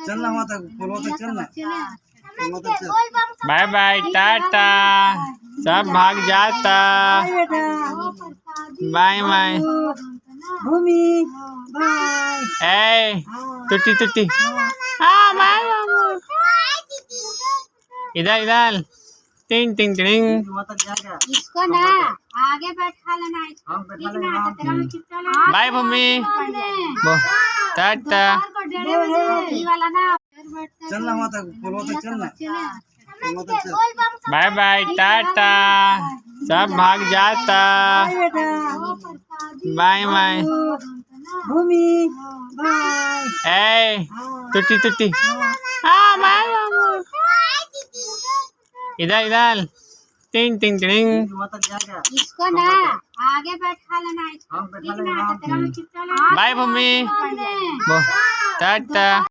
चलना माता बोलो तो चलना। बाय बाय टाटा, सब भाग जाता। बाय बाय भूमि बाय। ए टुट्टी टुट्टी हाँ बाय इधर इधर टिंग टिंग टिंग। इसको ना आगे बैठा लेना, बाय भूमि टाटा। चलना माता बोलो तो चलना। बाय बाय टाटा, सब भाग जाता। बाय बाय भूमि बाय। ए टुट्टी टुट्टी हाँ बाय इधर इधर टिंग टिंग टिंग। इसको ना आगे बैठा लेना, बाय भूमि टाटा।